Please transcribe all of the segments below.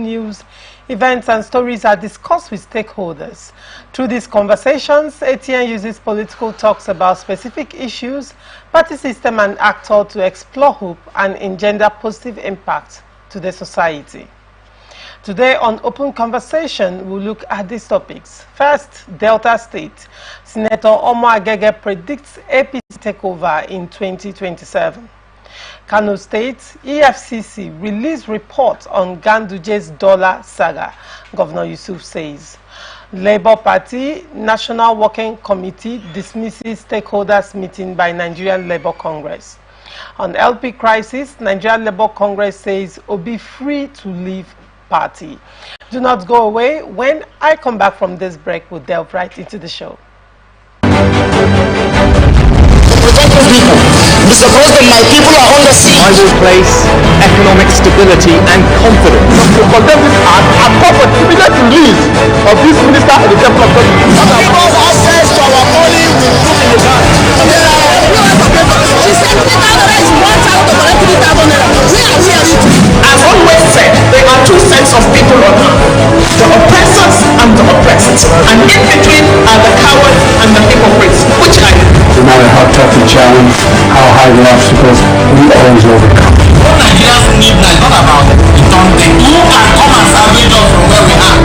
news, events and stories are discussed with stakeholders. Through these conversations, ATN uses political talks about specific issues, party system and actor to explore hope and engender positive impact to the society. Today on Open Conversation, we'll look at these topics. First, Delta State. Senator Omo Agege predicts APC takeover in 2027. Kano State, EFCC released report on Ganduje's dollar saga, Governor Yusuf says. Labour Party National Working Committee dismisses stakeholders meeting by Nigerian Labour Congress. On LP crisis, Nigerian Labour Congress says Obi free to leave party. Do not go away. When I come back from this break, we'll delve right into the show. Mr. President, my people are on the sea. I will place economic stability and confidence. To condemn this act and call for the immediate release of this minister and the temple of God. Give us access to our money with food in the bank. She said 3,000 is 1,000 to collect 3,000 naira. As always said, there are two sets of people on earth, the oppressors and the oppressed. And in between are the cowards and the hypocrites. Which are you? No matter how tough the challenge, how high the obstacles, we always overcome. What Nigerians need now is not about the dumb thing. Who can come and salvage us from where we are?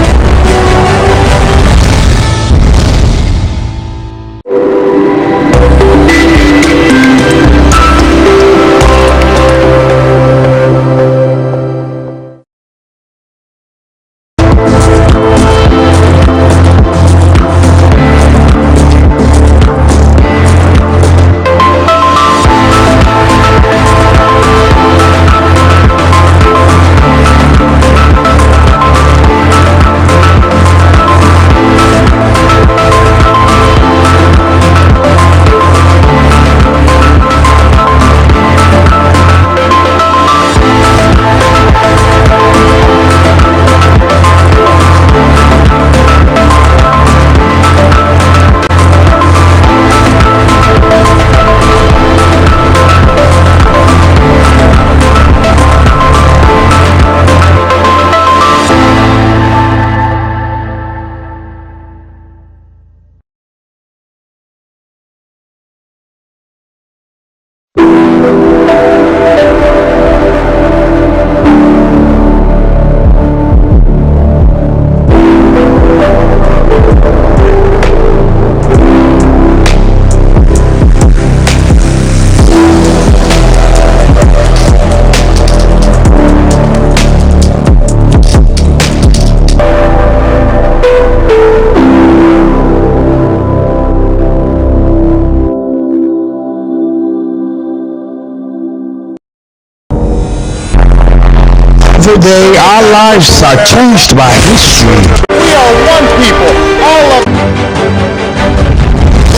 Every day, our lives are changed by history. We are one people, all of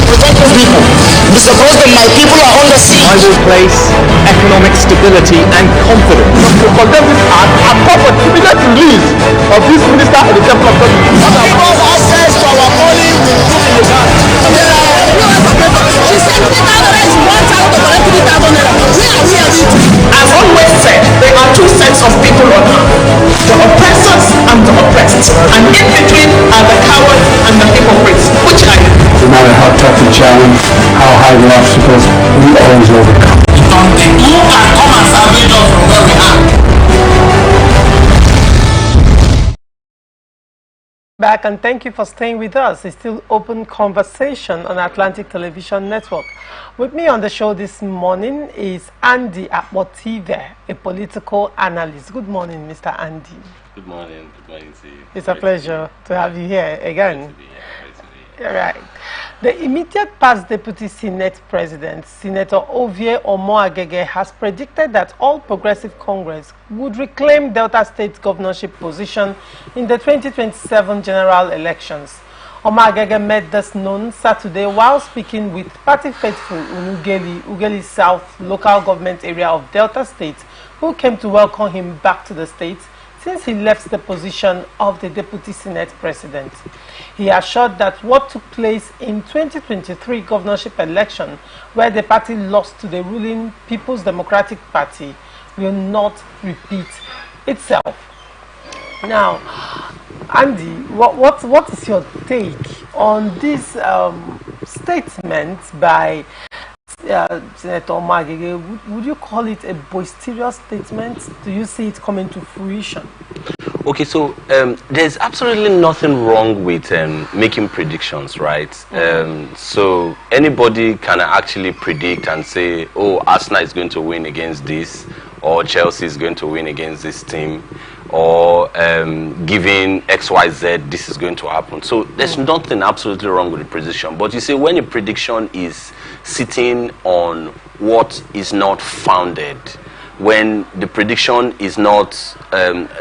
Protect the people. Mr. President, my people are on the sea. I will place economic stability and confidence. to condemn this act and call for the immediate release of this minister and the temple of God. Give us access to our money with food in the bank. She said 3,000 is 1,000 to collect 3,000 naira. As always said, there are two sets of people on earth, the oppressors and the oppressed. And in between are the cowards and the hypocrites. Which are you? No matter how tough the challenge, how high the obstacles, we always overcome. The dumb thing. Who can come and salvage us from where we are? Back and thank you for staying with us. It's still Open Conversation on Atlantic Television Network. With me on the show this morning is Andy Akpotive, a political analyst. Good morning, Mr. Andy. Good morning to you. It's a pleasure to have you here again. Great to be here. All right. The immediate past Deputy Senate President, Senator Ovie Omo Agege, has predicted that All Progressive Congress would reclaim Delta State governorship position in the 2027 general elections. Omo Agege made this known Saturday while speaking with party faithful in Ughelli South local government area of Delta State, who came to welcome him back to the state since he left the position of the Deputy Senate President. He assured that what took place in 2023 governorship election, where the party lost to the ruling People's Democratic Party, will not repeat itself. Now, Andy, what is your take on this statement by Senator Magege? Would you call it a boisterous statement? Do you see it coming to fruition? Okay, so there's absolutely nothing wrong with making predictions, right? So anybody can actually predict and say, oh, Arsenal is going to win against this, or Chelsea is going to win against this team, or given XYZ, this is going to happen. So there's nothing absolutely wrong with the prediction. But you see, when a prediction is sitting on what is not founded, when the prediction is not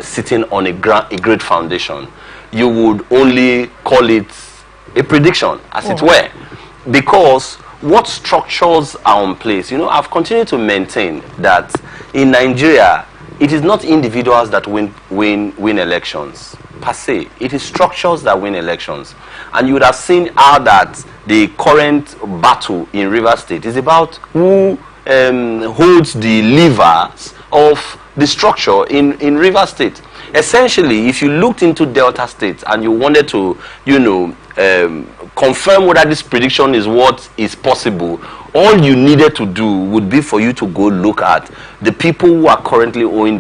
sitting on a great foundation, you would only call it a prediction, as it were, because what structures are in place. You know, I've continued to maintain that in Nigeria, it is not individuals that win elections per se. It is structures that win elections. And you would have seen how that the current battle in Rivers State is about who holds the levers of the structure in Rivers State. Essentially, if you looked into Delta State and you wanted to, you know, confirm whether this prediction is what is possible, all you needed to do would be for you to go look at the people who are currently holding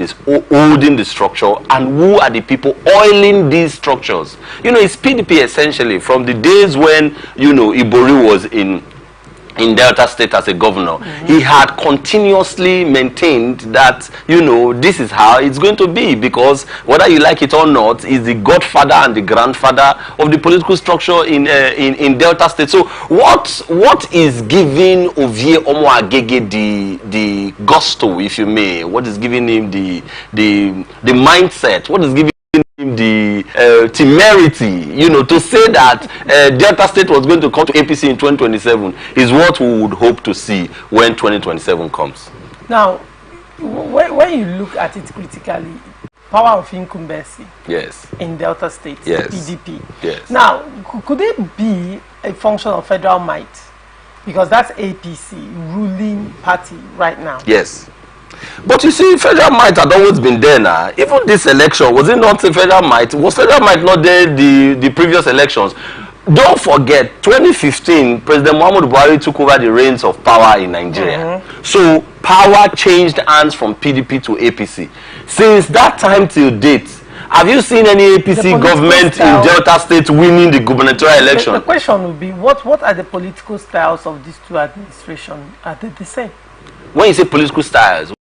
the structure and who are the people oiling these structures. You know, it's PDP essentially from the days when, you know, Ibori was in Delta State as a governor. He had continuously maintained that, you know, this is how it's going to be, because whether you like it or not, is the godfather and the grandfather of the political structure in Delta State. So what is giving Ovie Omo Agege the gusto, if you may? What is giving him the mindset? What is giving the temerity, you know, to say that Delta State was going to come to APC in 2027 is what we would hope to see when 2027 comes. Now, when you look at it critically, power of incumbency, yes, in Delta State, yes, PDP. Yes. Now, could it be a function of federal might? Because that's APC ruling party right now. Yes. But you see, federal might had always been there now. Even this election, was it not a federal might? Was federal might not there the previous elections? Don't forget, 2015, President Muhammadu Buhari took over the reins of power in Nigeria. So power changed hands from PDP to APC. Since that time till date, have you seen any APC government in Delta State winning the gubernatorial election? The question would be, what are the political styles of these two administrations? Are they the same? When you say political styles,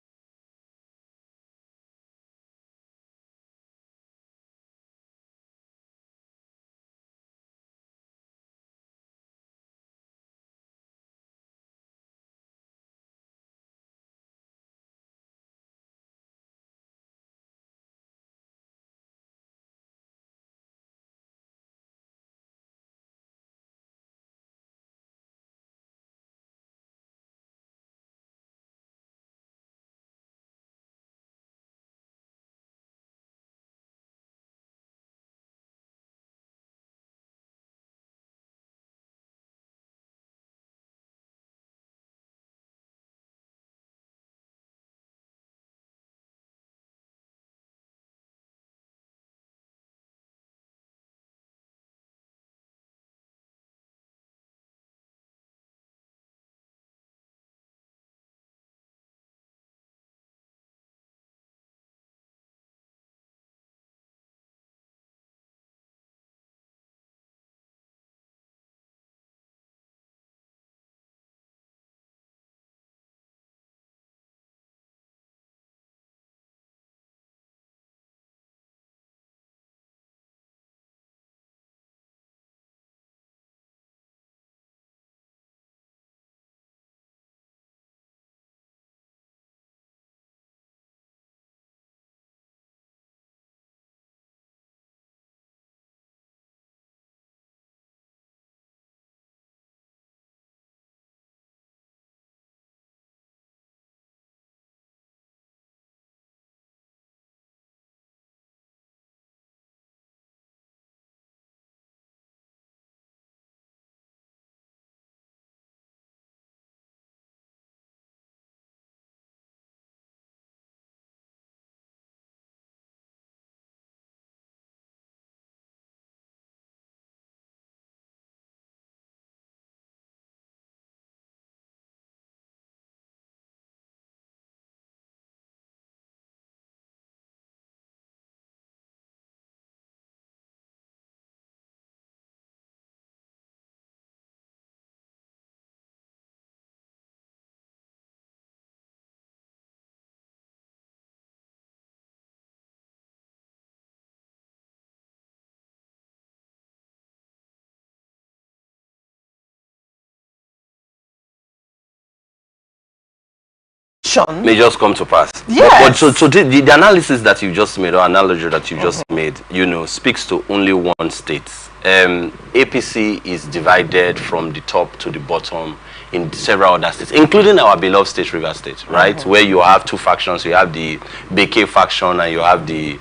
prediction may just come to pass. Yes. But so the analysis that you just made, or analogy that you just made, you know, speaks to only one state. APC is divided from the top to the bottom in several other states, including our beloved state, Rivers State, right? Where you have two factions. You have the BK faction and you have the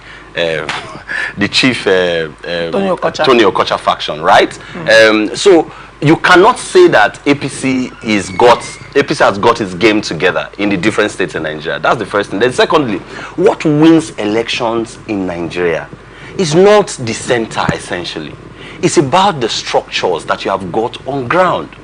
chief Tony Okocha faction, right? So you cannot say that APC has got its game together in the different states in Nigeria. That's the first thing. Then secondly, what wins elections in Nigeria is not the center, essentially. It's about the structures that you have got on ground.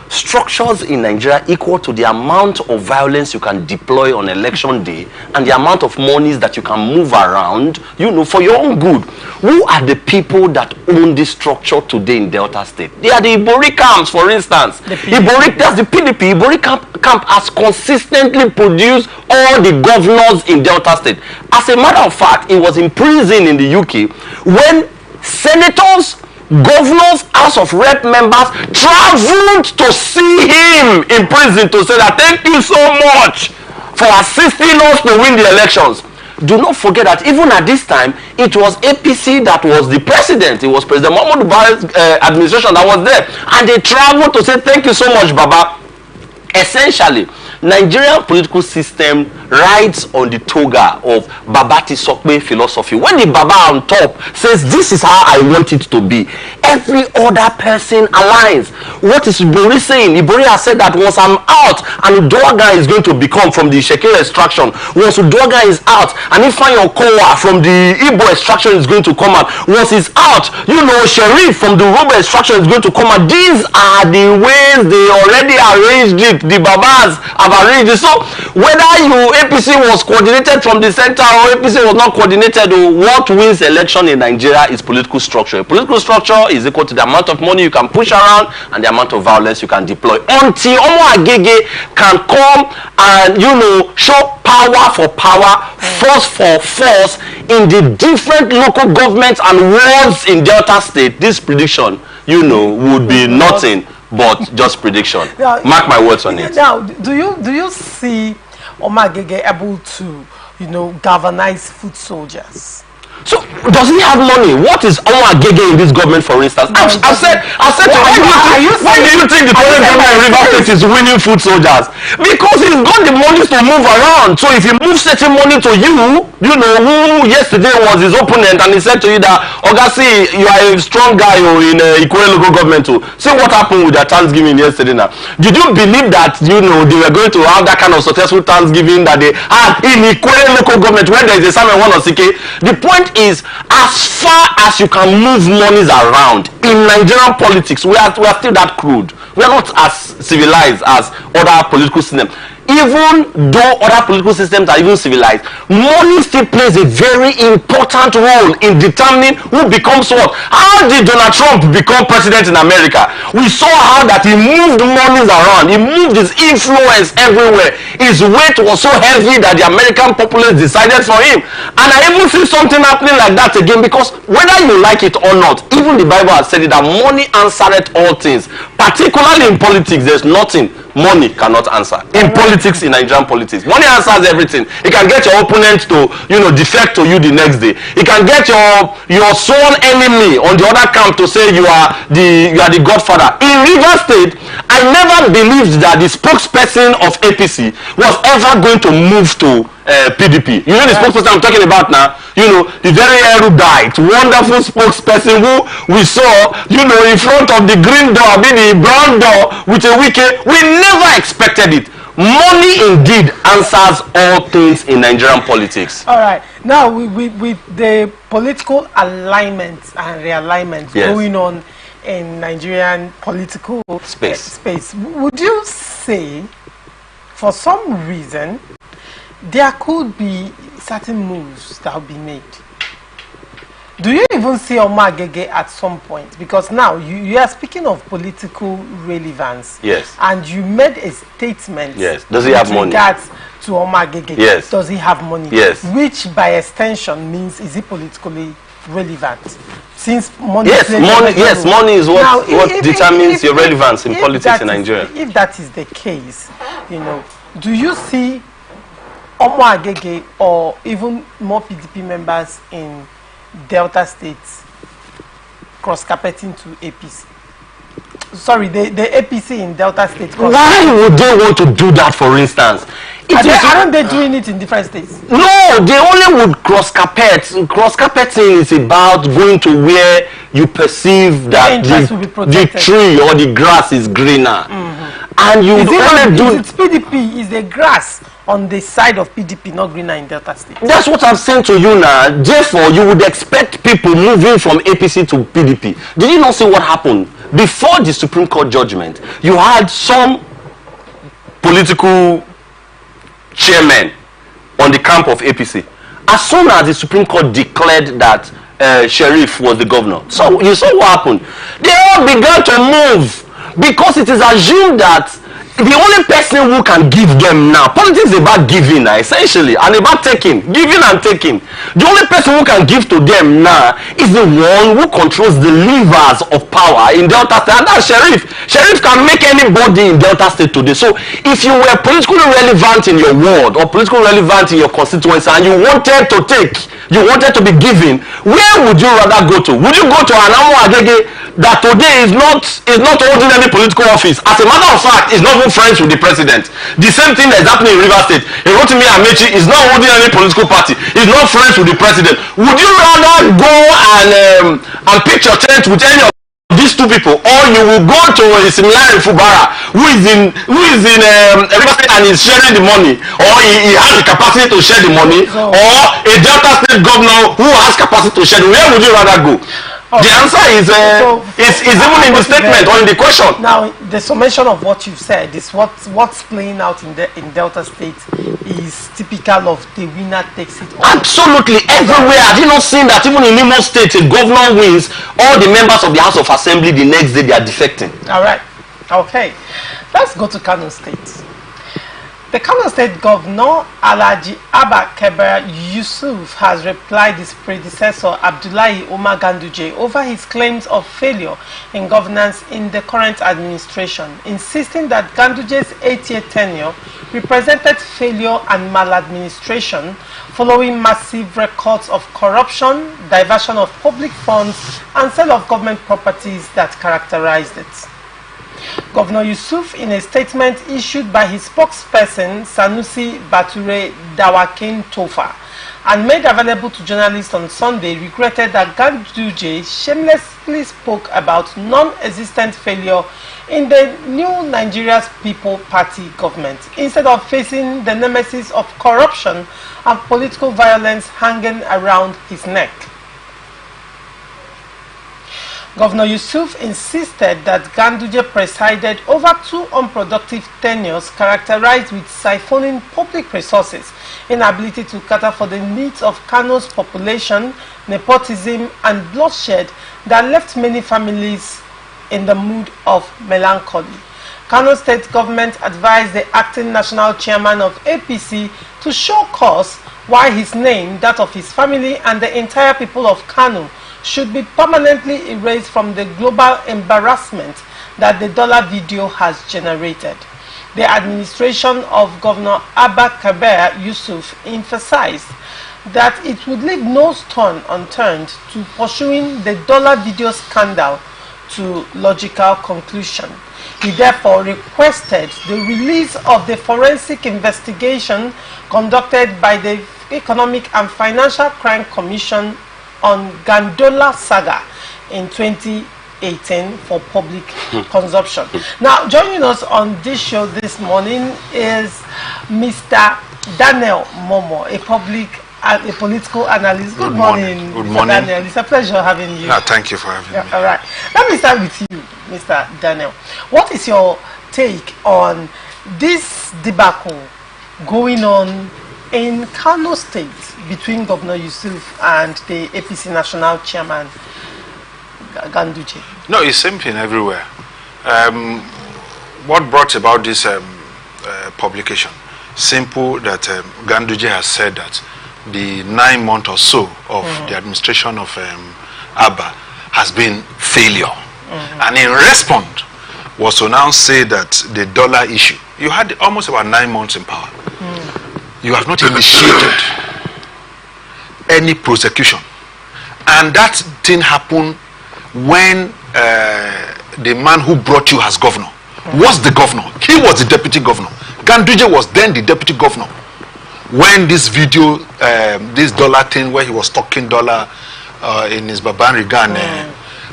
Structures in Nigeria equal to the amount of violence you can deploy on election day and the amount of monies that you can move around, you know, for your own good. Who are the people that own this structure today in Delta State? They are the Ibori camps, for instance. That's the PDP. Ibori camp has consistently produced all the governors in Delta State. As a matter of fact, he was in prison in the UK when senators, governors, House of Rep members traveled to see him in prison to say that thank you so much for assisting us to win the elections. Do not forget that even at this time, it was APC that was the president. It was President Muhammadu Buhari's administration that was there. And they traveled to say thank you so much, Baba. Essentially, Nigerian political system rides on the toga of Babati Sokwe philosophy. When the Baba on top says this is how I want it to be, every other person aligns. What is Ibori saying? Ibori has said that once I'm out and Udoaga is going to become from the Shekere extraction, once Udoaga is out and Ifeanyi Okowa from the Igbo extraction is going to come out, once he's out, you know, Sheriff from the Yoruba extraction is going to come out. These are the ways they already arranged it. The Babas have arranged it. So whether APC was coordinated from the center or APC was not coordinated, what wins election in Nigeria is political structure. A political structure is equal to the amount of money you can push around and the amount of violence you can deploy. Until Omo Agege can come and, you know, show power for power, force for force in the different local governments and wards in Delta State, this prediction, you know, would be nothing but just prediction. Now, mark my words on it. Now, do you see Omagege able to, you know, galvanize foot soldiers? So does he have money? What is Omagege in this government, for instance? I said why do you think the present government in Rivers State is winning foot soldiers? Because he's got the money to move around. So if he moves certain money to you know, who yesterday was his opponent, and he said to you that, Ogasi, you are a strong guy in Ikore local government too. See what happened with their Thanksgiving yesterday now. Did you believe that, you know, they were going to have that kind of successful Thanksgiving that they had in Ikore local government when there is a Samuel Wonosike? The point is, as far as you can move monies around in Nigerian politics, we are still that crude. We are not as civilized as other political systems. Even though other political systems are even civilized, money still plays a very important role in determining who becomes what. How did Donald Trump become president in America? We saw how that he moved monies around. He moved his influence everywhere. His weight was so heavy that the American populace decided for him. And I even see something happening like that again, because whether you like it or not, even the Bible has said it, that money answereth all things. Particularly in politics, there's nothing money cannot answer. In politics, in Nigerian politics, money answers everything. It can get your opponent to, you know, defect to you the next day. It can get your sworn enemy on the other camp to say you are the godfather. In Rivers State, I never believed that the spokesperson of APC was ever going to move to PDP. You know the spokesperson I'm talking about now? You know, the very erudite, wonderful spokesperson who we saw, you know, in front of the green door, the brown door with a wicket. We never expected it. Money indeed answers all things in Nigerian politics. All right. Now, with the political alignment and realignment going on in Nigerian political space, would you say, for some reason, there could be certain moves that will be made? Do you even see Omagege at some point? Because now you are speaking of political relevance. Yes. And you made a statement. Yes. Does he have money? Regards to Omagege. Yes. Does he have money? Yes. Which by extension means, is he politically relevant? Since money money is what determines your relevance in politics in Nigeria. If that is the case, you know, do you see Omo Agege or even more PDP members in Delta States cross-carpeting to APC? Sorry, the APC in Delta State. Why would they want to do that, for instance? Aren't they doing it in different states? No, they only would cross-carpet. Cross-carpeting is about going to where you perceive that the tree or the grass is greener. And you only do... It's PDP, is the grass on the side of PDP, not greener in Delta State. That's what I'm saying to you now. Therefore, you would expect people moving from APC to PDP. Did you not see what happened? Before the Supreme Court judgment, you had some political chairmen on the camp of APC. As soon as the Supreme Court declared that Sheriff was the governor, so you saw what happened. They all began to move because it is assumed that the only person who can give them now, politics is about giving now, essentially, and about taking, giving and taking. The only person who can give to them now is the one who controls the levers of power in Delta State, and that's Sheriff. Sheriff can make anybody in Delta State today. So if you were politically relevant in your ward or politically relevant in your constituency and you wanted to take, you wanted to be given, where would you rather go to? Would you go to an Amo Agege that today is not holding any political office? As a matter of fact, is not even friends with the president. The same thing that is happening in Rivers State. Rotimi Amechi is not holding any political party. He's not friends with the president. Would you rather go and pitch your tent with any of these two people, or you will go to a similar Fubara who is in Rivers State and is sharing the money, or he has the capacity to share the money, or a Delta State governor who has capacity to share the money? Where would you rather go? The answer is even in the statement or in the question. Now, the summation of what you've said is what's playing out in Delta State is typical of the winner takes it all. Absolutely, everywhere. Have you not seen that even in Imo State, a governor wins, all the members of the House of Assembly the next day they are defecting? All right. Okay. Let's go to Kano State. The Kano State Governor, Alhaji Abba Kabir Yusuf, has replied his predecessor, Abdullahi Umar Ganduje, over his claims of failure in governance in the current administration, insisting that Ganduje's 8-year tenure represented failure and maladministration following massive records of corruption, diversion of public funds, and sale of government properties that characterized it. Governor Yusuf, in a statement issued by his spokesperson Sanusi Bature Dawakin Tofa and made available to journalists on Sunday, regretted that Ganduje shamelessly spoke about non-existent failure in the new Nigeria's People Party government, instead of facing the nemesis of corruption and political violence hanging around his neck. Governor Yusuf insisted that Ganduje presided over 2 unproductive tenures characterized with siphoning public resources, inability to cater for the needs of Kano's population, nepotism, and bloodshed that left many families in the mood of melancholy. Kano State government advised the acting national chairman of APC to show cause why his name, that of his family, and the entire people of Kano should be permanently erased from the global embarrassment that the dollar video has generated. The administration of Governor Abba Kabir Yusuf emphasized that it would leave no stone unturned to pursuing the dollar video scandal to logical conclusion. He therefore requested the release of the forensic investigation conducted by the Economic and Financial Crime Commission on Gandola saga in 2018 for public consumption. Now, joining us on this show this morning is Mr. Daniel Momo, a political analyst. Good morning. Good morning. Daniel. It's a pleasure having you. No, thank you for having me. All right. Let me start with you, Mr. Daniel. What is your take on this debacle going on in Kano State between Governor Yusuf and the APC National Chairman Ganduje? No, it's same thing everywhere. What brought about this publication? Simple that Ganduje has said that the 9 months or so of the administration of Abba has been failure. And in response was to now say that the dollar issue, you had almost about 9 months in power. you have not initiated any prosecution. And that thing happened when the man who brought you as governor was the governor. He was the deputy governor. Ganduje was then the deputy governor. When this video, this dollar thing where he was talking dollar in his Babarigan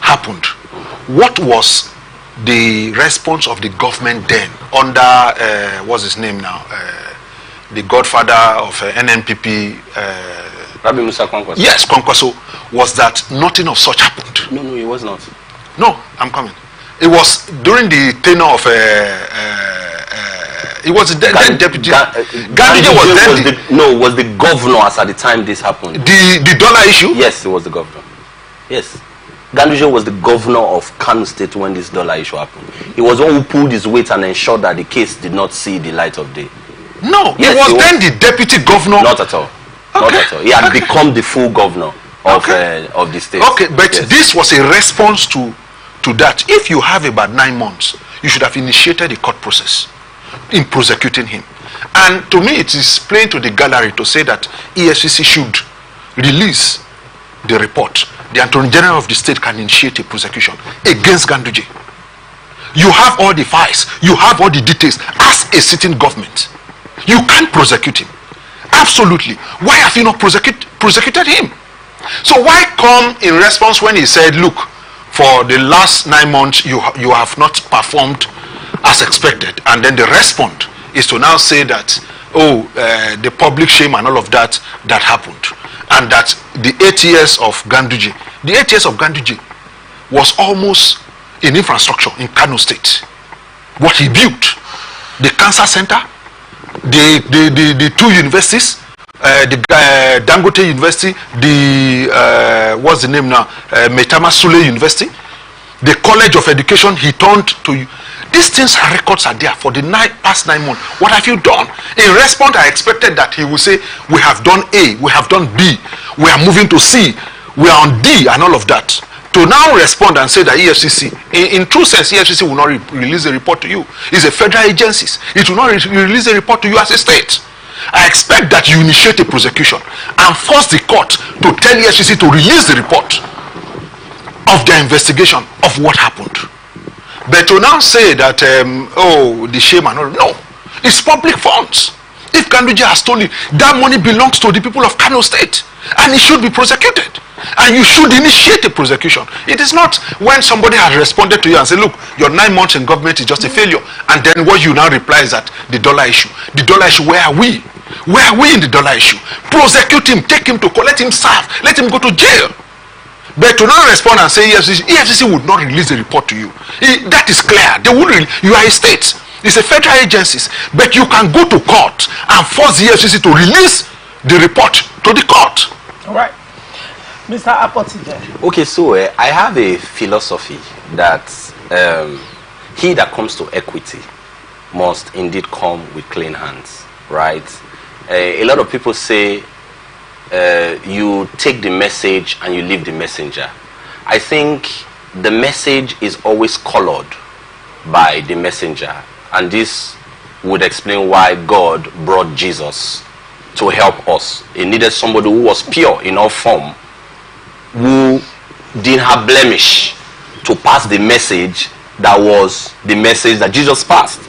happened, what was the response of the government then under, what's his name now? The godfather of NNPP. Rabbi Musa Kwankwaso. Yes, Kwankwaso. Was that nothing of such happened? No, it was not. No, I'm coming. It was during the tenure of it was the then deputy. Ganduje was then was the governor as at the time this happened. The dollar issue? Yes, it was the governor. Yes. Ganduje was the governor of Kano State when this dollar issue happened. He was the one who pulled his weight and ensured that the case did not see the light of day. No, yes, he was then the deputy governor. Not at all. Okay. Not at all. He had become the full governor of the state. Okay, but this was a response to that. If you have about 9 months, you should have initiated a court process in prosecuting him. And to me, it is plain to the gallery to say that EFCC should release the report. The Attorney General of the state can initiate a prosecution against Ganduje. You have all the files, you have all the details as a sitting government. You can't prosecute him. Absolutely. Why have you not prosecuted him? So why come in response when he said, look, for the last 9 months you have not performed as expected, and then the response is to now say that the public shame and all of that happened, and that the 8 years of Ganduje, was almost in infrastructure in Kano State. What he built, the cancer center, the 2 universities, the Dangote University, the what's the name now, Metama Sule University, the College of Education he turned to. These things are records are there for the past 9 months. What have you done? In response, I expected that he would say, we have done A, we have done B, we are moving to C, we are on D, and all of that. To now respond and say that EFCC, in true sense, EFCC will not release a report to you. It's a federal agency. It will not release a report to you as a state. I expect that you initiate a prosecution and force the court to tell EFCC to release the report of their investigation of what happened. But to now say that, the shame and all, no. It's public funds. If Ganduje has stolen, that money belongs to the people of Kano State. And it should be prosecuted. And you should initiate a prosecution. It is not when somebody has responded to you and said, look, your 9 months in government is just a failure. And then what you now reply is that the dollar issue. The dollar issue, where are we? Where are we in the dollar issue? Prosecute him, take him to court, let him serve, let him go to jail. But to not respond and say EFCC would not release the report to you. That is clear. They wouldn't. You are a state. It's a federal agency. But you can go to court and force the EFCC to release the report to the court. All right. Mr. Apotide. Okay, so I have a philosophy that he that comes to equity must indeed come with clean hands, right? A lot of people say you take the message and you leave the messenger. I think the message is always colored by the messenger, and this would explain why God brought Jesus to help us. He needed somebody who was pure in all form, who didn't have blemish, to pass the message that was the message that Jesus passed.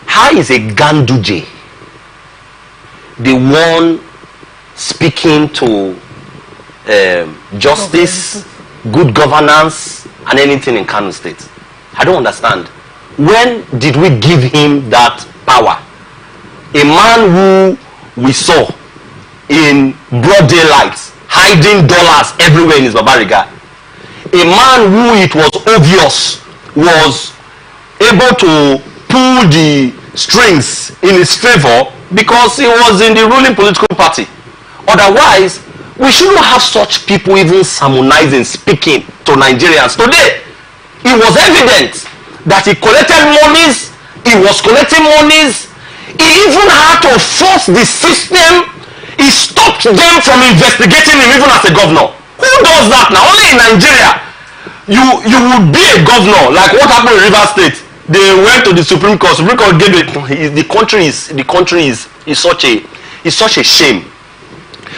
How is a Ganduje the one speaking to justice, good governance, and anything in Kano State? I don't understand. When did we give him that power? A man who we saw in broad daylight hiding dollars everywhere in his Babariga. A man who it was obvious was able to pull the strings in his favor because he was in the ruling political party. Otherwise, we shouldn't have such people even sermonizing, speaking to Nigerians. Today, it was evident that he collected monies, he was collecting monies, he even had to force the system. He stopped them from investigating him even as a governor. Who does that now? Only in Nigeria. You would be a governor, like what happened in Rivers State. They went to the Supreme Court. Supreme Court gave it. The country is such a is such a shame.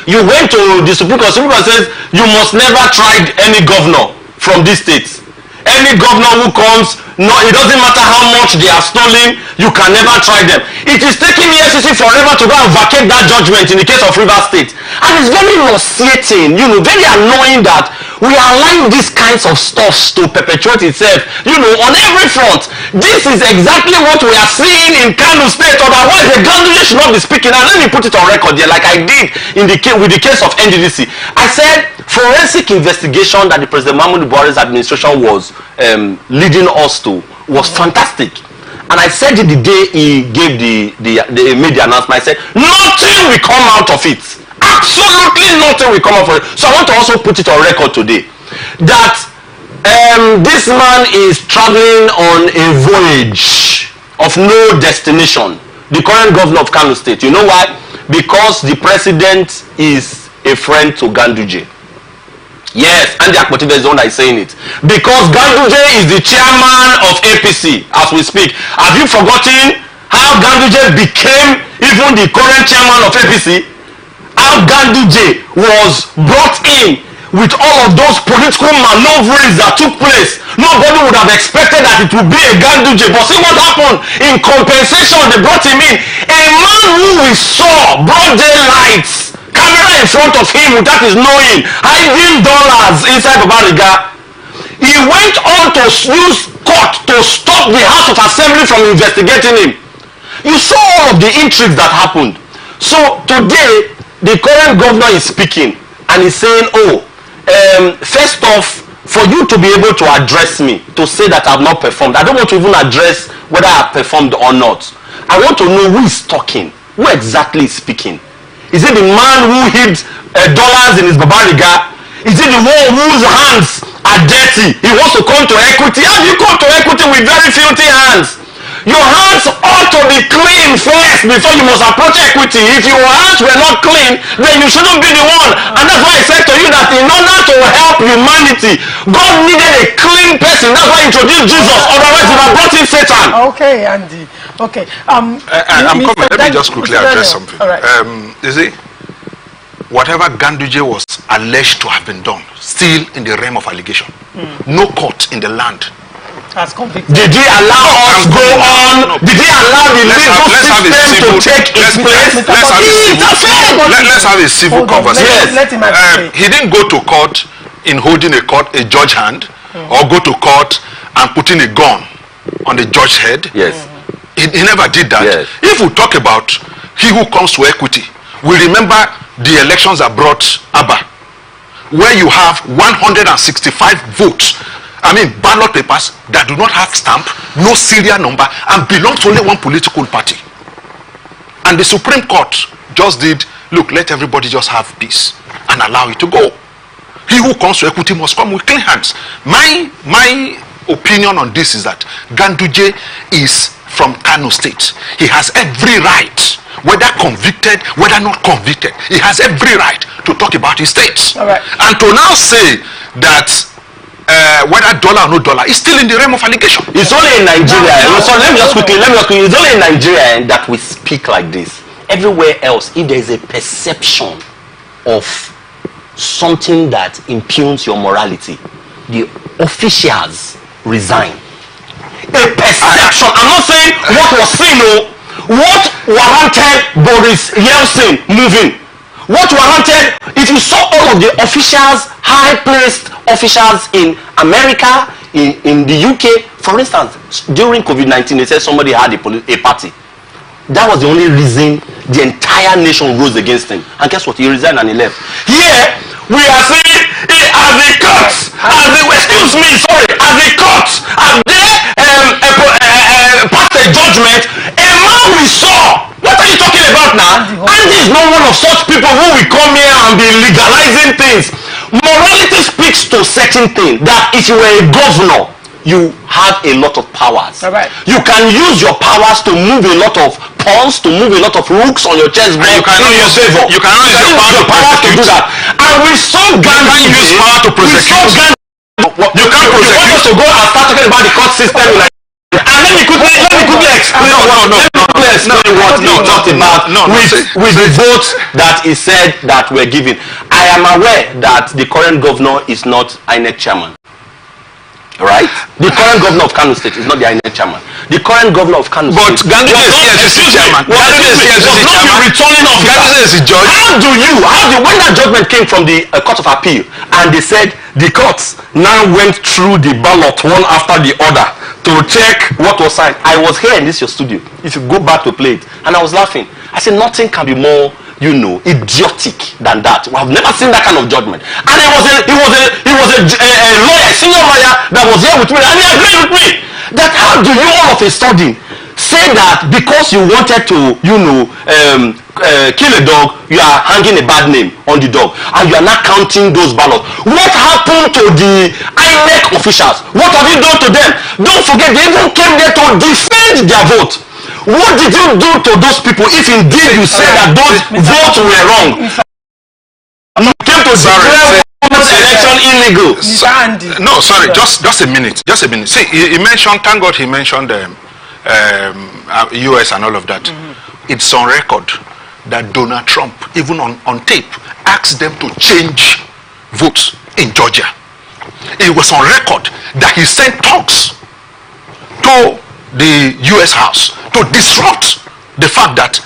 You went to the Supreme Court says you must never try any governor from this state. Any governor who comes, no, it doesn't matter how much they are stealing, you can never try them. It is taking the SEC forever to go and vacate that judgment in the case of Rivers State. And it's very nauseating, you know, very annoying that we are allowing these kinds of stuff to perpetuate itself, you know, on every front. This is exactly what we are seeing in Kano State. Otherwise, the Ganduje should not be speaking. And let me put it on record here, like I did in with the case of NDDC. I said forensic investigation that the President Mahmoud Buhari's administration was leading us to was fantastic. And I said it the day he gave the made the announcement. I said nothing will come out of it. Absolutely nothing will come out of it. So I want to also put it on record today that this man is traveling on a voyage of no destination. The current governor of Kano State. You know why? Because the president is a friend to Ganduje. Yes, Andy Akpotibe is the one that is saying it. Because Ganduje is the chairman of APC as we speak. Have you forgotten how Ganduje became even the current chairman of APC? How Ganduje was brought in with all of those political maneuverings that took place. Nobody would have expected that it would be a Ganduje. But see what happened? In compensation, they brought him in. A man who we saw broad daylight, camera in front of him without his knowing, hiding dollars inside Babariga. He went on to use court to stop the House of Assembly from investigating him. You saw all of the intrigues that happened. So today, the current governor is speaking and he's saying, first off, for you to be able to address me, to say that I have not performed, I don't want to even address whether I have performed or not. I want to know who is talking, who exactly is speaking. Is it the man who hid dollars in his Babariga? Is it the one whose hands are dirty? He wants to come to equity. How do you come to equity with very filthy hands? Your hands ought to be clean first before you must approach equity. If your hands were not clean, then you shouldn't be the one. And that's why I said to you that in order to help humanity, God needed a clean person. That's why he introduced Jesus. Otherwise, he would have brought in Satan. Okay, Andy. Okay. I'm coming. Let me just quickly address something. All right. You see, whatever Ganduje was alleged to have been done, still in the realm of allegation. No court in the land has convicted. Did he allow us go on? Did he allow the legal system to take its place? Let's have a civil conversation. Let him he didn't go to court in holding a judge hand, or go to court and putting a gun on the judge's head. Yes. He never did that. Yes. If we talk about he who comes to equity, we remember the elections that brought Abba, where you have 165 votes. I mean, ballot papers that do not have stamp, no serial number, and belong to only one political party. And the Supreme Court just did, look, let everybody just have peace and allow it to go. He who comes to equity must come with clean hands. My opinion on this is that Ganduje is from Kano State. He has every right, whether convicted, whether not convicted, he has every right to talk about his state. All right. And to now say that whether dollar or no dollar is still in the realm of allegation. It's only in Nigeria. So let me just quickly. It's only in Nigeria that we speak like this. Everywhere else, if there is a perception of something that impugns your morality, the officials resign. A perception. I'm not saying what was seen, what warranted Boris Yeltsin moving. What warranted, if you saw all of the officials, high-placed officials in America, in the UK, for instance, during COVID-19, they said somebody had a party. That was the only reason the entire nation rose against him. And guess what? He resigned and he left. Here, we are saying, as the courts, as the courts, as they passed a judgment, a man we saw. What are you talking about now? Andy is not one of such people who will come here and be legalizing things. Morality speaks to certain things that if you were a governor, you have a lot of powers. Right. You can use your powers to move a lot of pawns, to move a lot of rooks on your chessboard in your favor. You can use your power to do that. And we saw Gandhi use power to prosecute. You can't prosecute. You want us to go and start talking about the court system like. And let me quickly explain what he talked about with the votes that he said that were given. I am aware that the current governor is not INEC chairman. Right? The current governor of Kano State is not the INEC chairman. The current governor of Kano State. But Ganduje is CSCC chairman. Ganduje is CSCC chairman. Ganduje is a judge. How do when that judgment came from the Court of Appeal and they said the courts now went through the ballot one after the other to check what was signed. I was here in this your studio. If you go back to play it, and I was laughing. I said nothing can be more, idiotic than that. We have never seen that kind of judgment. And he was a lawyer, senior lawyer that was here with me, and he agreed with me that how do you all of a sudden say that because you wanted to, kill a dog, you are hanging a bad name on the dog, and you are not counting those ballots. What happened to the INEC officials? What have you done to them? Don't forget, they even came there to defend their vote. What did you do to those people if indeed you say that those votes were wrong? You came to declare election illegal. No, sorry, just a minute. See, he mentioned, thank God he mentioned US and all of that. It's on record that Donald Trump, even on tape, asked them to change votes in Georgia. It was on record that he sent talks to the US House to disrupt the fact that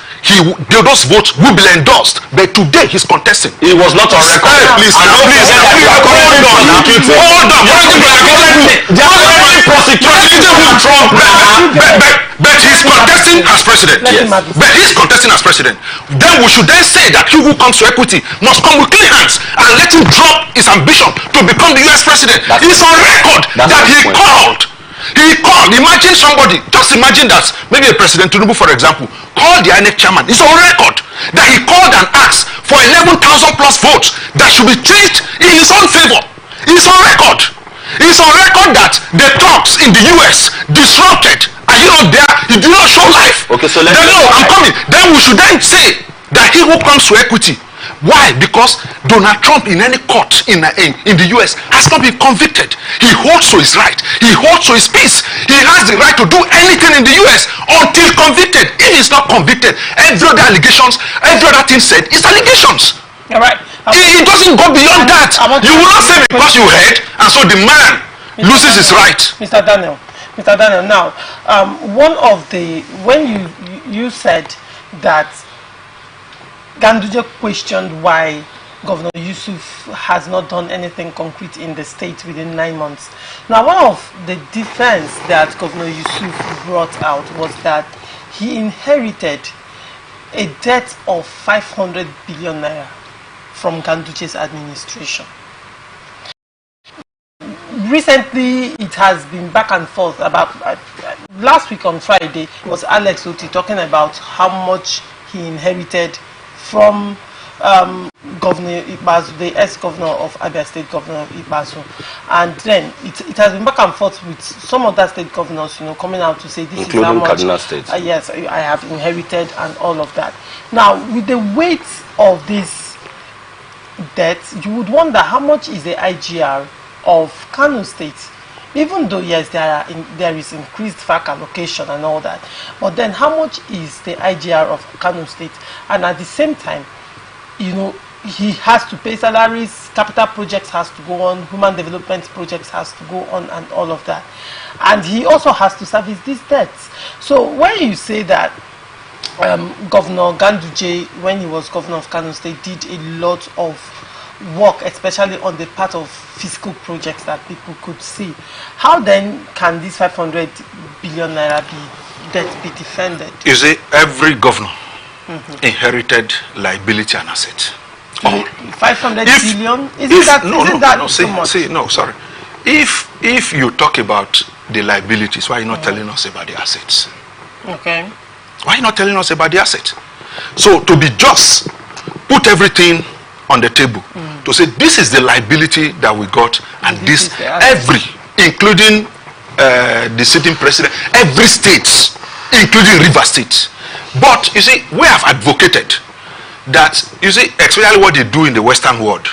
those votes will be endorsed, but today he's contesting. It was not on record. Please, hold on. But he's contesting as president. But he's contesting as president. Then we should then say that he who comes to equity must come with clean hands and let him drop his ambition to become the US president. It's on record that he called. Imagine somebody, just imagine that maybe a President Tinubu, for example, called the INEC chairman. It's on record that he called and asked for 11,000 plus votes that should be changed in his own favor. It's on record. It's on record that the talks in the US disrupted. Are you not there? You do not show life. Okay, so let's I'm coming. Then we should then say that he who comes to equity. Why? Because Donald Trump in any court in the US has not been convicted. He holds to his right. He holds to his peace. He has the right to do anything in the US until convicted. If he's not convicted, every other allegations, every other thing said is allegations. All right. It doesn't go beyond that. You will not say because you heard, and so the man loses his right. Mr. Daniel, now, when you said that Ganduje questioned why Governor Yusuf has not done anything concrete in the state within 9 months. Now, one of the defense that Governor Yusuf brought out was that he inherited a debt of 500 billion naira from Ganduje's administration. Recently, it has been back and forth about, last week on Friday, was Alex Oti talking about how much he inherited from Governor Ibazu, the ex-governor of Abia State, Governor Ibazu, and then it has been back and forth with some other state governors, coming out to say this is how much. Kaduna State. Yes, I have inherited and all of that. Now, with the weight of this debt, you would wonder how much is the IGR of Kano State. Even though yes, there is increased FAC allocation and all that, but then how much is the IGR of Kano State? And at the same time, he has to pay salaries, capital projects has to go on, human development projects has to go on, and all of that. And he also has to service these debts. So when you say that Governor Ganduje, when he was governor of Kano State, did a lot of work, especially on the part of fiscal projects that people could see, how then can this 500 billion naira debt be defended? You see, every governor inherited liability and asset. 500 billion? Isn't that so much? Sorry. If you talk about the liabilities, why are you not telling us about the assets? Okay. Why are you not telling us about the assets? So to be just, put everything on the table to say this is the liability that we got, and this including the sitting president, every state, including River State. But you see, we have advocated that, you see, especially what they do in the Western world,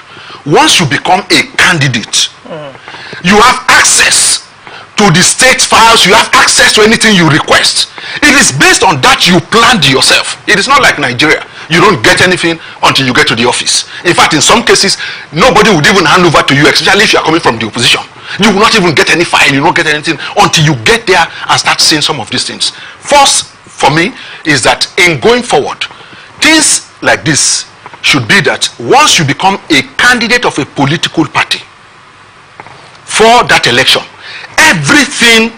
once you become a candidate, you have access to the state files, you have access to anything you request. It is based on that you planned yourself. It is not like Nigeria. You don't get anything until you get to the office. In fact, in some cases, nobody would even hand over to you, especially if you are coming from the opposition. You will not even get any file, you don't get anything until you get there and start seeing some of these things. First, for me, is that in going forward, things like this should be that once you become a candidate of a political party for that election, everything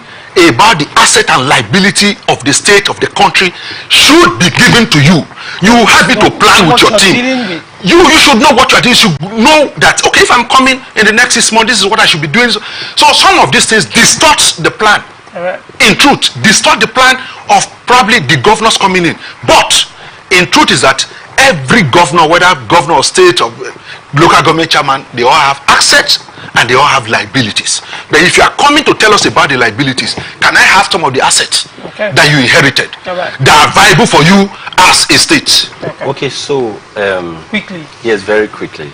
about the asset and liability of the state, of the country, should be given to you. You have it to plan with your team. You should know what you are doing. You should know that, okay, if I'm coming in the next 6 months, this is what I should be doing. So some of these things distort the plan. In truth, distort the plan of probably the governors coming in. But in truth is that every governor, whether governor or state or local government chairman, they all have assets and they all have liabilities. But if you are coming to tell us about the liabilities, can I have some of the assets that you inherited that are viable for you as a state? Okay, so quickly. Yes, very quickly.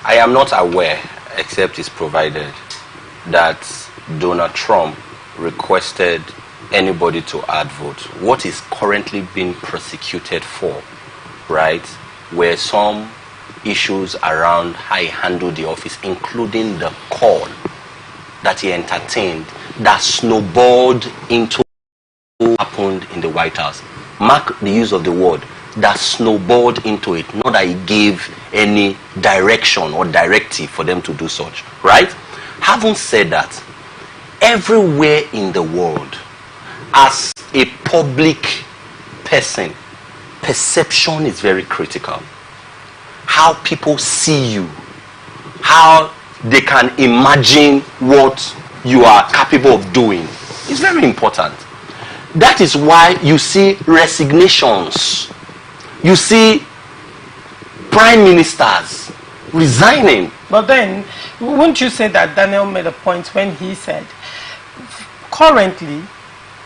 I am not aware, except it's provided, that Donald Trump requested anybody to add vote. What is currently being prosecuted for, right, were some issues around how he handled the office, including the call that he entertained that snowballed into what happened in the White House. Mark the use of the word, that snowballed into it, not that he gave any direction or directive for them to do such, right? Having said that, everywhere in the world, as a public person, perception is very critical. How people see you, how they can imagine what you are capable of doing is very important. That is why you see resignations. You see prime ministers resigning. But then, wouldn't you say that Daniel made a point when he said, currently,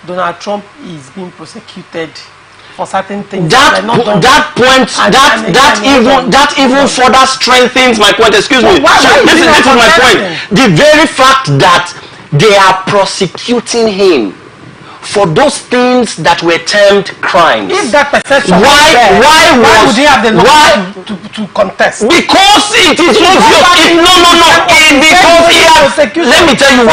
Donald Trump is being prosecuted for certain things. That even further strengthens my point. Excuse me. This is my point. The very fact that they are prosecuting him for those things that were termed crimes. If that perception why would he have the right to contest? Because it is obvious. Let me tell you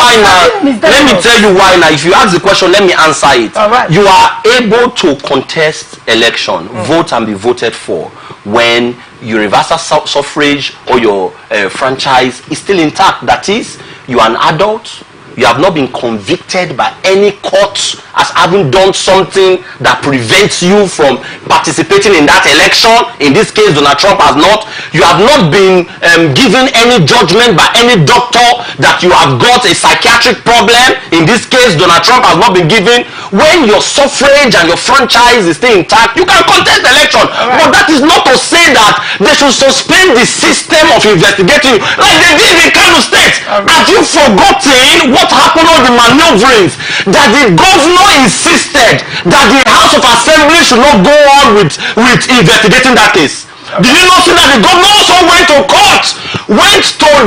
why now. If you ask the question, let me answer it. Right. You are able to contest election, vote and be voted for when universal suffrage or your franchise is still intact. That is, you are an adult. You have not been convicted by any court as having done something that prevents you from participating in that election. In this case, Donald Trump has not. You have not been given any judgment by any doctor that you have got a psychiatric problem. In this case, Donald Trump has not been given. When your suffrage and your franchise is still intact, you can contest the election. Right. But that is not to say that they should suspend the system of investigating you like they did in Kano State. Right. Have you forgotten what happened on the maneuverings? That the governor insisted that the House of Assembly should not go on with investigating that case. Did you not see that the governor also went to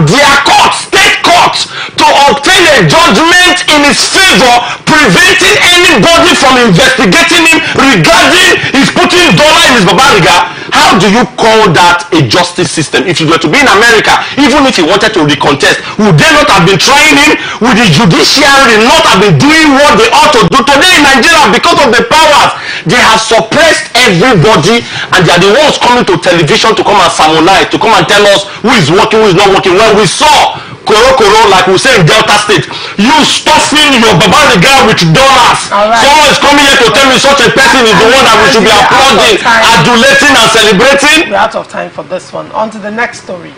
their court, state court, to obtain a judgment in his favor, preventing anybody from investigating him regarding his putting dollar in his babariga? How do you call that a justice system? If you were to be in America, even if he wanted to recontest, would they not have been trying him? Would the judiciary not have been doing what they ought to do? Today in Nigeria, because of the powers, they have suppressed everybody, and they are the ones coming to television to come and sermonize, to come and tell us who is working, who is not working. When we saw Koro, like we say in Delta State, you stuffing your babariga with dollars. Right. Someone is coming here to tell me such a person is the one that we should be applauding, adulating and celebrating. We're out of time for this one. On to the next story.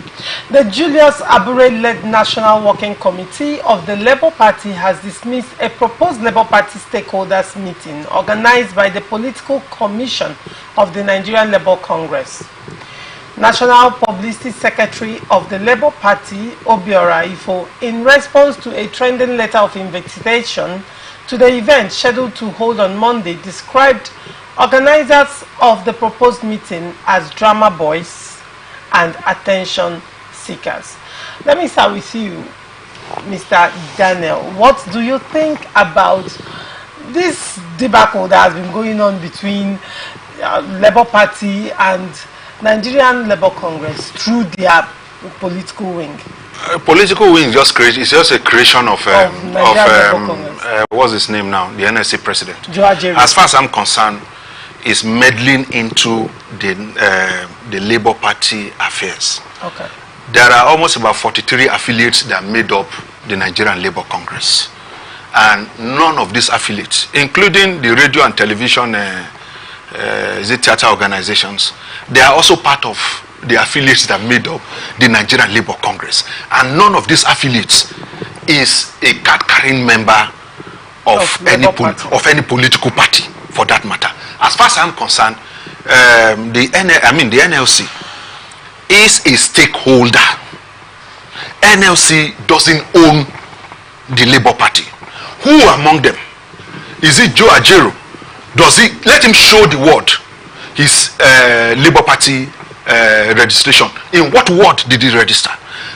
The Julius Abure-led National Working Committee of the Labour Party has dismissed a proposed Labour Party stakeholders meeting organized by the Political Commission of the Nigerian Labour Congress. National Publicity Secretary of the Labour Party, Obiora Ifo, in response to a trending letter of invitation to the event scheduled to hold on Monday, described organizers of the proposed meeting as drama boys and attention seekers. Let me start with you, Mr. Daniel, what do you think about this debacle that has been going on between Labour Party and Nigerian Labour Congress through their political wing? Political wing is just a creation of what's his name now? The NSC president. As far as I'm concerned, is meddling into the Labour Party affairs. Okay. There are almost about 43 affiliates that made up the Nigerian Labour Congress, and none of these affiliates, including the radio and television, theatre organizations, they are also part of the affiliates that made up the Nigerian Labour Congress, and none of these affiliates is a card-carrying member of any political party, for that matter. As far as I'm concerned, the NLC is a stakeholder. NLC doesn't own the Labour Party. Who among them? Is it Joe Ajero? Does he let him show the world his Labour Party registration? In what ward did he register?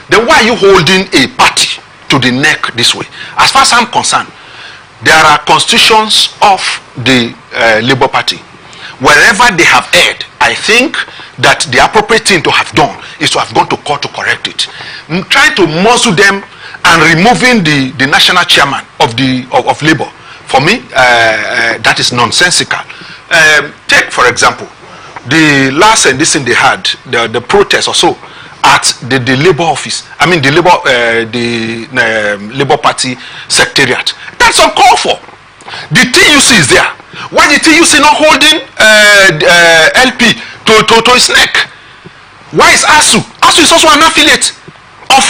Then why are you holding a party to the neck this way? As far as I'm concerned, there are constitutions of the Labour Party. Wherever they have erred, I think that the appropriate thing to have done is to have gone to court to correct it. Trying to muzzle them and removing the national chairman of Labour, for me, that is nonsensical. Take, for example, the last edition they had, the protest or so, at the Labour office, the Labour Party secretariat. That's uncalled for. The TUC is there. Why the TUC not holding LP to his neck? Why is ASU? ASU is also an affiliate of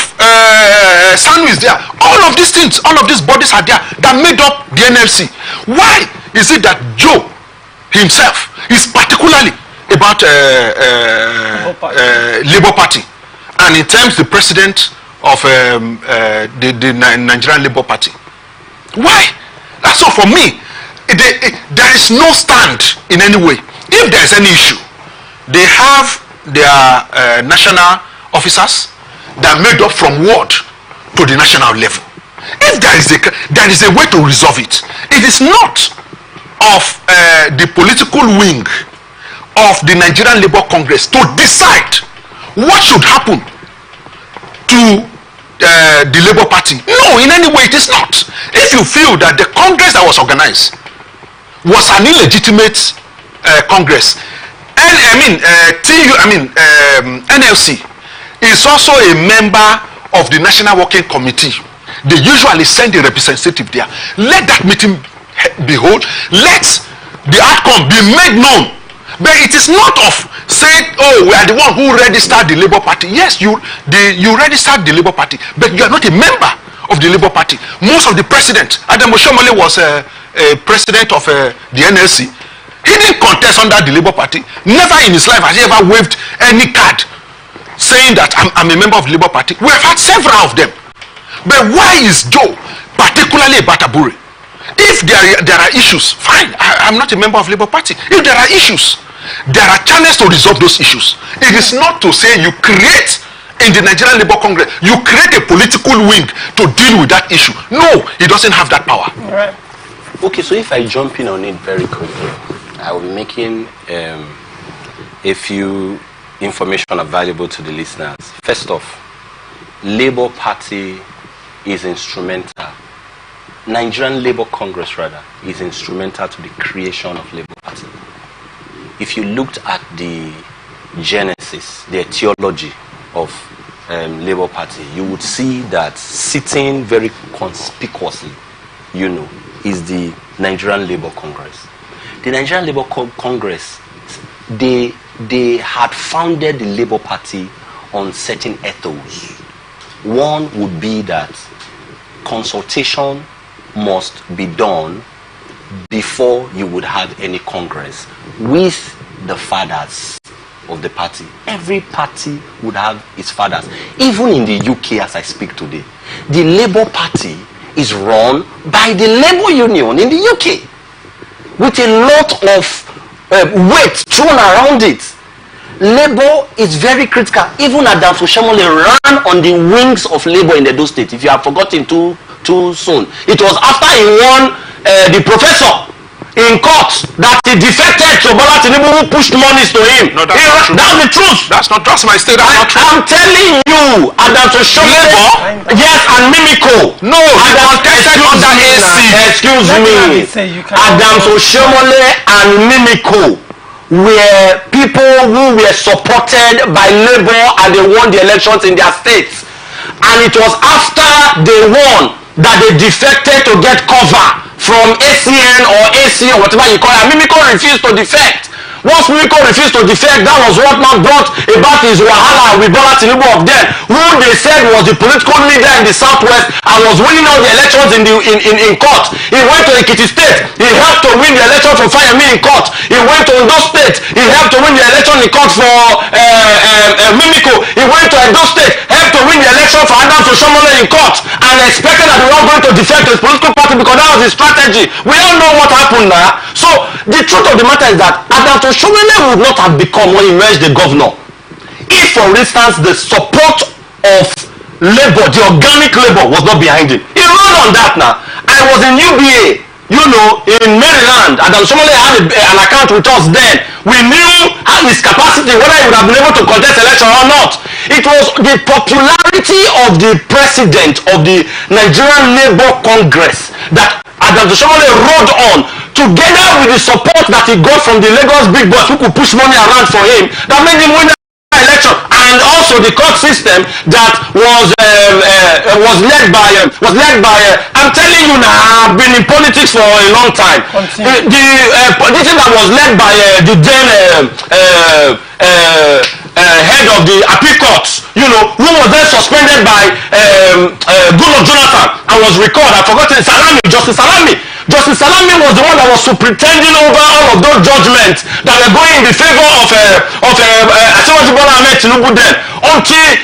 SANU is there. All of these things, all of these bodies are there that made up the NLC. Why is it that Joe himself is particularly about Labour Party, and in terms the president of the Nigerian Labour Party? Why? So for me, there is no stand in any way. If there is any issue, they have their national officers that are made up from ward to the national level. If there is a way to resolve it, it is not of the political wing of the Nigerian Labour Congress to decide what should happen to the Labour Party. No, in any way it is not. If you feel that the Congress that was organized was an illegitimate Congress, NLC is also a member of the National Working Committee. They usually send a representative there. Let that meeting be held. Let the outcome be made known. But it is not of saying, oh, we are the one who registered the Labour Party. Yes, you registered the Labour Party, but you are not a member of the Labour Party. Most of the president, Adam Oshomole was a president of the NLC. He didn't contest under the Labour Party. Never in his life has he ever waved any card saying that I'm a member of the Labour Party. We have had several of them. But why is Joe particularly about Abure? If there are issues, fine, I'm not a member of Labour Party. If there are issues, there are channels to resolve those issues. It is not to say you create in the Nigerian Labour Congress, you create a political wing to deal with that issue. No, he doesn't have that power. All right. Okay, so if I jump in on it very quickly, I will be making a few information available to the listeners. First off, Labour Party is instrumental. Nigerian Labour Congress, rather, is instrumental to the creation of Labour Party. If you looked at the genesis, the etiology of Labour Party, you would see that sitting very conspicuously, is the Nigerian Labour Congress. The Nigerian Labour Congress, they had founded the Labour Party on certain ethos. One would be that consultation must be done before you would have any congress with the fathers of the party. Every party would have its fathers. Even in the UK, as I speak today, the Labour Party is run by the Labour Union in the UK with a lot of weight thrown around it. Labour is very critical. Even Adams Oshomole ran on the wings of Labour in the Edo State. If you have forgotten too soon, it was after he won the professor in court that he defected to Bola Tinubu, who pushed monies to him. No, that's not true. That's the truth. That's my state. That's not true. I'm telling you, Adams Oshomole, yes, and Mimiko. No, excuse me. Adams Oshomole and Mimiko were people who were supported by Labour and they won the elections in their states. And it was after they won that they defected to get cover from ACN or AC or whatever you call it. And Mimiko refused to defect. Once Mimiko refused to defect, that was what now brought about his wahala with Bola Tinubu of them, who they said was the political leader in the southwest and was winning all the elections in court. He went to Ekiti State, he helped to win the election for Fayemi in court. He went to Ondo State, he helped to win the election in court for Mimiko. He went to Edo State, helped to win the election for Adams Oshomole in court, and expected that they were going to defect his political party because that was his strategy. We all know what happened now. So the truth of the matter is that Adams Oshomole would not have become when he emerged the governor if, for instance, the support of Labour, the organic Labour, was not behind him. He rode on that now. I was in UBA, you know, in Maryland. Adams Oshomole had an account with us then. We knew his capacity, whether he would have been able to contest election or not. It was the popularity of the president of the Nigerian Labour Congress that Adams Oshomole rode on, together with the support that he got from the Lagos big boys who could push money around for him, that made him win the election. And also the court system that was led by I'm telling you now, I've been in politics for a long time. The thing that was led by the then head of the appeal courts, you know, who was then suspended by Goodluck Jonathan and was recalled. I've forgotten Justice Salami. Justice Salami was the one that was superintending over all of those judgments that were going in the favor of Asiwaju Bola Ahmed Tinubu then, until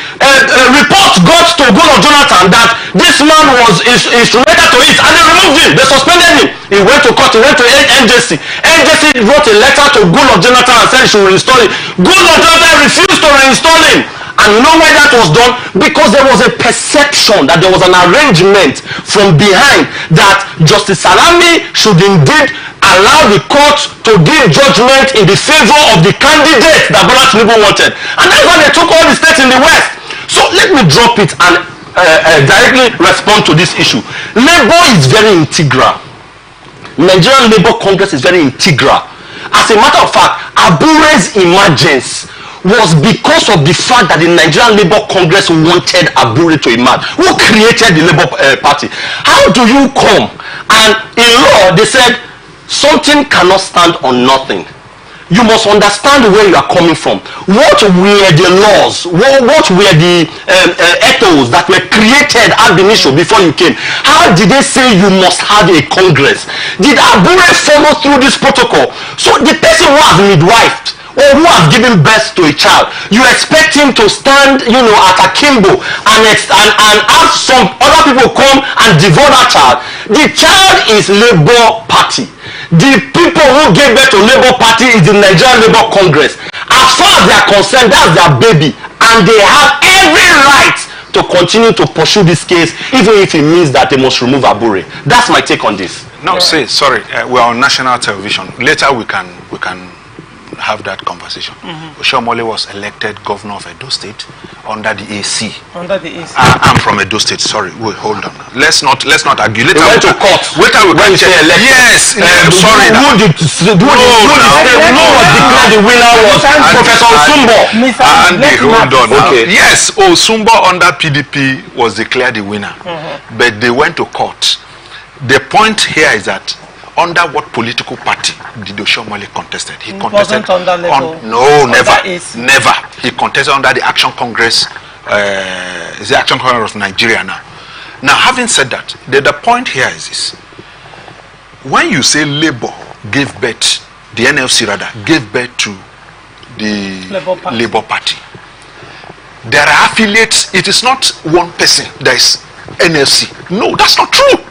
reports got to Goodluck Jonathan that this man was instrumental to it, and they removed him. They suspended him. He went to court. He went to NJC. NJC wrote a letter to Goodluck Jonathan and said he should reinstall him. Goodluck Jonathan refused to reinstall him. And you know why that was done? Because there was a perception that there was an arrangement from behind that Justice Salami should indeed allow the court to give judgment in the favor of the candidate that Bola Tinubu wanted. And that's why they took all the states in the West. So let me drop it and directly respond to this issue. Labour is very integral. Nigerian Labour Congress is very integral. As a matter of fact, Abure's emergence was because of the fact that the Nigerian Labour Congress wanted Abure to emerge. Who created the Labour Party? How do you come? And in law, they said something cannot stand on nothing. You must understand where you are coming from. What were the laws? What were the ethos that were created ab initio before you came? How did they say you must have a Congress? Did Abure follow through this protocol? So the person who has midwifed or who has given birth to a child, you expect him to stand, you know, at akimbo and have some other people come and devour that child. The child is Labour Party. The people who gave birth to Labour Party is the Nigerian Labour Congress. As far as they are concerned, that's their baby, and they have every right to continue to pursue this case, even if it means that they must remove Abure. That's my take on this. No, say sorry. We're on national television. Later we can have that conversation. Oshomole was elected governor of Edo State under the AC. Under the AC. I'm from Edo State. Sorry, wait, hold on. Let's not argue. Later we went to court. Later we can check. Yes, sorry. Who was declared the winner was Professor Osumbo. And hold on. Okay. Yes, Osumbo under PDP was declared the winner, but they went to court. The point here is that under what political party did Oshomole contested? He contested under Labour. No, never. He contested under the Action Congress. Is the Action Congress of Nigeria now? Now, having said that, the point here is this: when you say Labour gave birth, the NLC rather gave birth to the Labour Party, there are affiliates. It is not one person that is NLC. No, that's not true.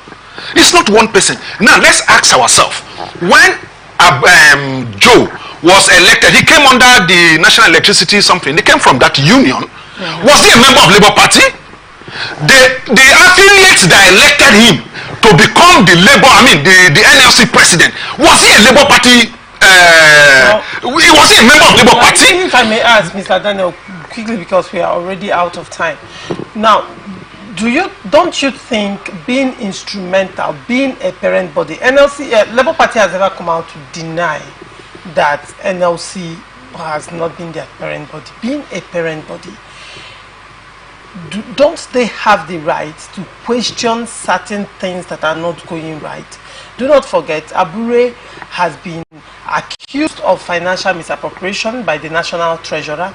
It's not one person. Now let's ask ourselves: when Joe was elected. He came under the National Electricity something. They came from that union. Was he a member of Labour Party? The affiliates that elected him to become the NLC president, was he a Labour Party? Was he a member of Labour Party? If I may ask, Mr. Daniel, quickly, because we are already out of time. Now, don't you think being instrumental, being a parent body, Labour Party has ever come out to deny that NLC has not been their parent body? Being a parent body, don't they have the right to question certain things that are not going right? Do not forget, Abure has been accused of financial misappropriation by the National Treasurer,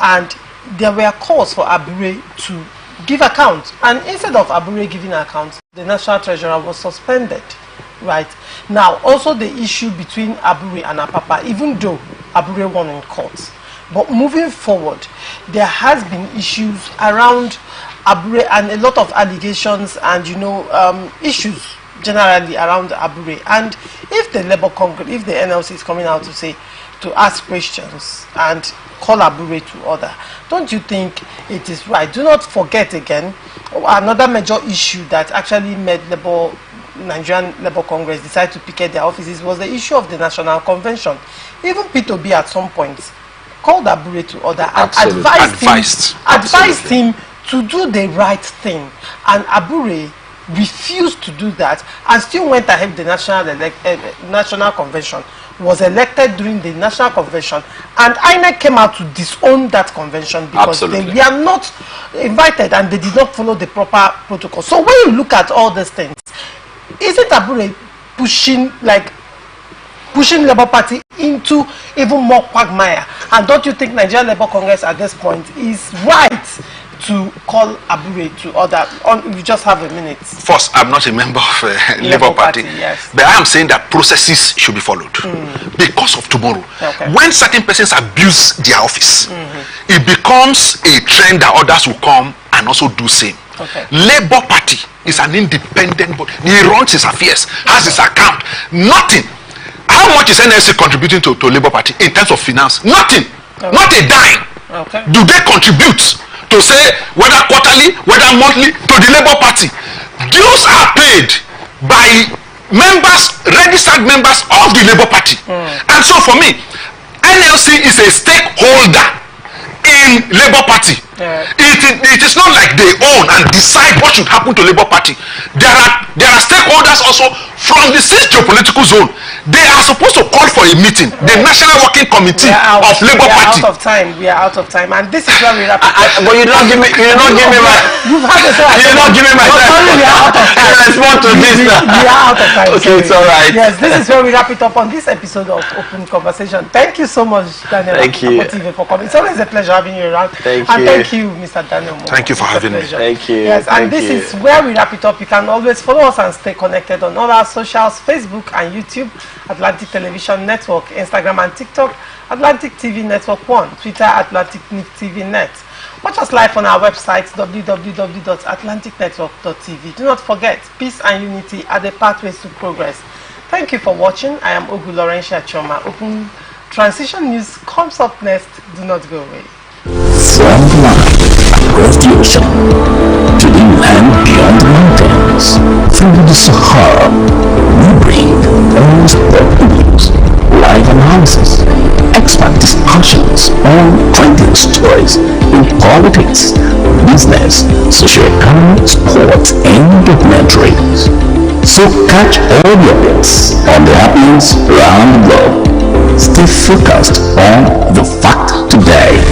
and there were calls for Abure to give account, and instead of Abure giving account, the National Treasurer was suspended. Right now, also the issue between Abure and Apapa, even though Abure won in court, but moving forward, there has been issues around Abure and a lot of allegations and issues generally around Abure. And if the Labour Congress, if the NLC is coming out to ask questions and call Abure to order, don't you think it is right? Do not forget again, another major issue that actually made Nigerian Labour Congress decide to picket their offices was the issue of the National Convention. Even P2B at some point called Abure to order and advised him to do the right thing, and Abure refused to do that and still went ahead with the National Convention, was elected during the National Convention, and INEC came out to disown that convention because they were not invited and they did not follow the proper protocol. So when you look at all these things, isn't Abure pushing Labour Party into even more quagmire? And don't you think Nigerian Labour Congress at this point is right to call Abure to order? You just have a minute. First, I'm not a member of Labour Party, yes. But I am saying that processes should be followed because of tomorrow. Okay. When certain persons abuse their office, it becomes a trend that others will come and also do same. Okay. Labour Party is an independent body. He runs his affairs, has his account. Nothing. How much is NLC contributing to Labour Party in terms of finance? Nothing. Okay. Not a dime. Okay. Do they contribute to say whether quarterly, whether monthly to the Labour Party? Dues are paid by members, registered members of the Labour Party. And so for me, NLC is a stakeholder in Labour Party. It is not like they own and decide what should happen to Labour Party. There are stakeholders also from the 6th geopolitical zone. They are supposed to call for a meeting. The National Working Committee of Labour Party. We are out of time, and this is where we wrap it. But you don't give me my. You've had it. You're not giving my time. Sorry, we are out of time. Respond to this. We are out of time. Okay, it's all right. Yes, this is where we wrap it up on this episode of Open Conversation. Thank you so much, Daniel. Thank you for coming. It's always a pleasure having you around. Thank you, Mr. Daniel. Thank you for having me. Thank you. Yes, and this is where we wrap it up. You can always follow us and stay connected on all our socials: Facebook and YouTube, Atlantic Television Network, Instagram and TikTok, Atlantic TV Network 1, Twitter, Atlantic TV Net. Watch us live on our website, www.atlanticnetwork.tv. Do not forget, peace and unity are the pathways to progress. Thank you for watching. I am Ogu Laurentia Choma. Open Transition News comes up next. Do not go away. From the line across the ocean to the land beyond the mountains, through the Sahara, we bring most news, live analysis, expert discussions on trending stories in politics, business, socio-economy, sports, and documentaries. So catch all the updates on the happenings around the globe. Stay focused on the fact today.